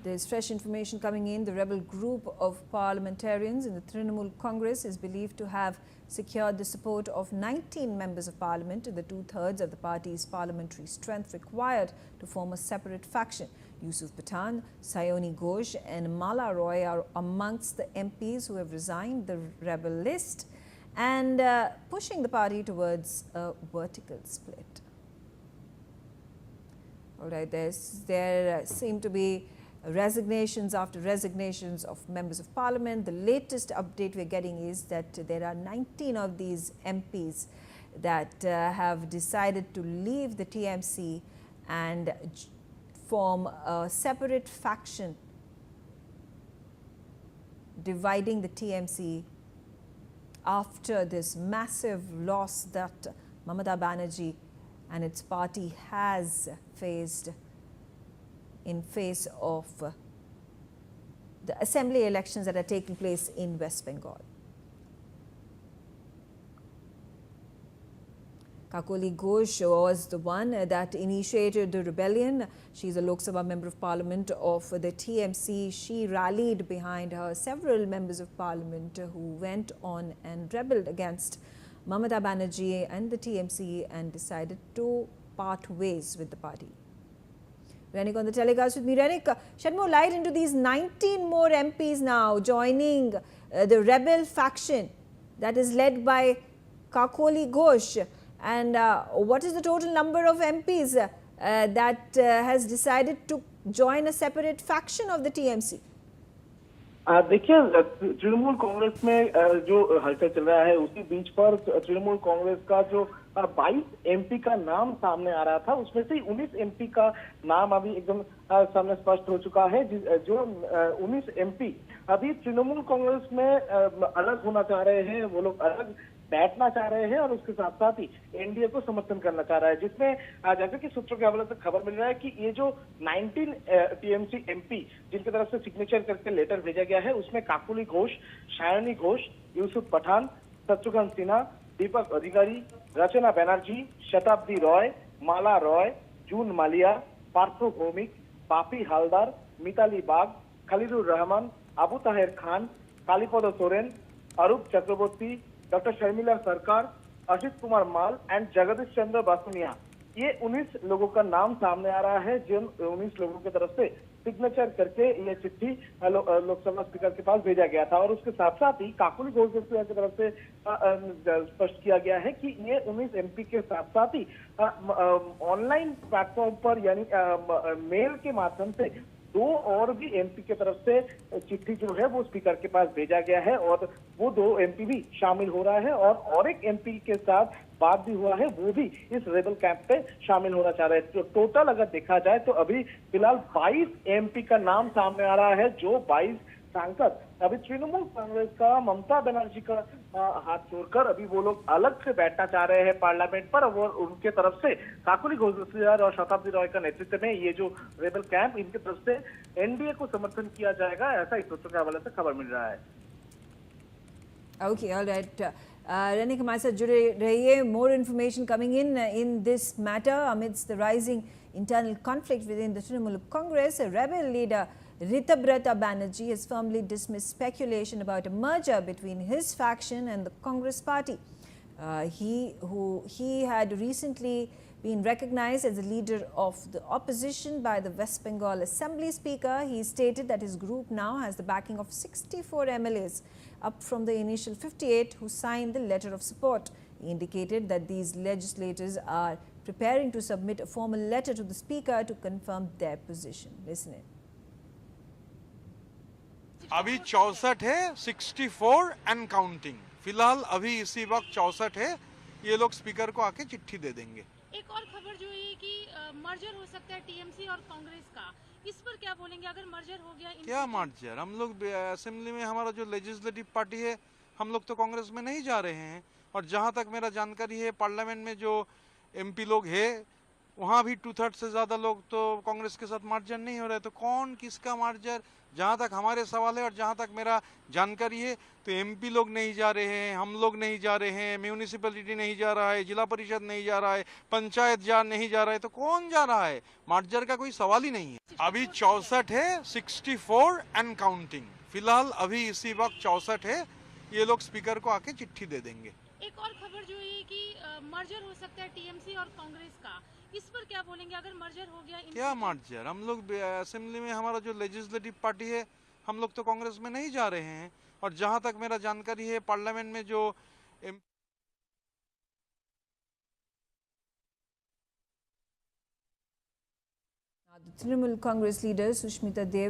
There's fresh information coming in. The rebel group of parliamentarians in the Trinamool Congress is believed to have secured the support of 19 members of parliament in the 2/3 of the party's parliamentary strength required to form a separate faction. Yusuf Pathan, Sayoni Ghosh and Mala Roy are amongst the MPs who have resigned the rebel list and pushing the party towards a vertical split. All right, there seem to be resignations after resignations of members of parliament. The latest update we're getting is that there are 19 of these MPs that have decided to leave the TMC and form a separate faction dividing the TMC after this massive loss that Mamata Banerjee and its party has faced in face of the assembly elections that are taking place in West Bengal. Kakoli Ghosh was the one that initiated the rebellion. She's a Lok Sabha member of parliament of the TMC. She rallied behind her several members of parliament who went on and rebelled against Mamata Banerjee and the TMC and decided to part ways with the party. Renik on the telecast with me. Renik, shed more light into these 19 more MPs now joining the rebel faction that is led by Kakoli Ghosh. And what is the total number of MPs that has decided to join a separate faction of the TMC? देखिए, तृणमूल कांग्रेस में जो हलचल चल रहा है उसी बीच पर तृणमूल कांग्रेस का जो 22 एमपी का नाम सामने आ रहा था उसमें से 19 एमपी का नाम अभी एकदम सामने स्पष्ट हो चुका है। जो 19 एमपी अभी तृणमूल कांग्रेस में अलग होना चाह रहे हैं, वो लोग अलग बैठना चाह रहे हैं और उसके साथ साथ ही एनडीए को समर्थन करना चाह रहा है, जिसमें जैसे कि सूत्रों के हवाले से खबर मिल रहा है कि ये जो 19 टीएमसी एमपी जिनकी तरफ से सिग्नेचर करके लेटर भेजा गया है उसमें काकोली घोष, सायनी घोष, यूसुफ पठान, शत्रुघ्न सिन्हा, दीपक अधिकारी, रचना बनर्जी, शताब्दी रॉय, माला रॉय, जून मालिया, पार्थो भौमिक, पापी हालदार, मिताली बाग, खलीलुर रहमान, अबू ताहिर खान, कालीपद सोरेन, अरूप चक्रवर्ती, डॉक्टर शर्मिला सरकार, अजित कुमार माल एंड जगदीश चंद्र बासुनिया, ये 19 लोगों का नाम सामने आ रहा है जिन 19 लोगों की तरफ से सिग्नेचर करके ये चिट्ठी लोकसभा स्पीकर के पास भेजा गया था। और उसके साथ साथ ही काकोली घोष की तरफ से स्पष्ट किया गया है कि ये 19 एमपी के साथ साथ ही ऑनलाइन प्लेटफॉर्म पर यानी मेल के माध्यम से 2 और भी एमपी की तरफ से चिट्ठी जो है वो स्पीकर के पास भेजा गया है और वो 2 एमपी भी शामिल हो रहा है और एक एमपी के साथ बात भी हुआ है, वो भी इस रेबल कैंप पे शामिल होना चाह रहे हैं। तो टोटल अगर देखा जाए तो अभी फिलहाल 22 एमपी का नाम सामने आ रहा है। जो 22 सांसद अभी तृणमूल कांग्रेस का ममता बनर्जी का हाथ छोड़कर अभी वो लोग अलग से बैठना चाह रहे हैं पार्लियामेंट पर, और उनके तरफ से काकोली घोष और शताब्दी रॉय का नेतृत्व में ये जो रेबल कैंप इनकी तरफ से एनडीए को समर्थन किया जाएगा, ऐसा इस सूत्रों के हवाले से खबर मिल रहा है। Okay, all right. Renik, हमारे साथ जुड़े रहिए. More information coming in this matter amidst the rising internal conflict within the Trinamool Congress. A rebel leader, Ritabrata Banerjee, has firmly dismissed speculation about a merger between his faction and the Congress party. He had recently been recognized as the leader of the opposition by the West Bengal Assembly Speaker. He stated that his group now has the backing of 64 MLAs, up from the initial 58 who signed the letter of support. He indicated that these legislators are preparing to submit a formal letter to the Speaker to confirm their position. Listen in. अभी 64 है, 64 and counting. फिलहाल अभी इसी वक्त 64 है। ये लोग speaker को आके चिट्ठी दे देंगे। एक और खबर जो है कि मर्जर हो सकता है टीएमसी और कांग्रेस का, इस पर क्या बोलेंगे अगर मर्जर हो गया? क्या मर्जर? हम लोग असेंबली में हमारा जो लेजिस्लेटिव पार्टी है, हम लोग तो कांग्रेस में नहीं जा रहे हैं। और जहां तक मेरा जानकारी है पार्लियामेंट में जो एमपी लोग है वहां भी 2/3 से ज्यादा लोग तो कांग्रेस के साथ मर्जर नहीं हो रहे, तो कौन किसका मर्जर, जहां तक हमारे सवाल है और जहां तक मेरा जानकारी है तो एमपी लोग नहीं जा रहे हैं, हम लोग नहीं जा रहे हैं, म्यूनिसिपैलिटी नहीं जा रहा है, जिला परिषद नहीं जा रहा है, पंचायत नहीं जा रहा है, तो कौन जा रहा है? मर्जर का कोई सवाल ही नहीं है। अभी 64 है, 64 एंड काउंटिंग। फिलहाल अभी इसी वक्त 64 है, ये लोग स्पीकर को आके चिट्ठी दे देंगे। एक और खबर जो है कि मर्जर हो सकता है टीएमसी और कांग्रेस का, इस पर क्या बोलेंगे अगर मर्जर हो गया? क्या मर्जर? हम लोग असेंबली में, हमारा जो लेजिस्लेटिव पार्टी है, हम लोग तो कांग्रेस में नहीं जा रहे हैं। और जहां तक मेरा जानकारी है, पार्लियामेंट में जो The Trinamool Congress leader Sushmita Dev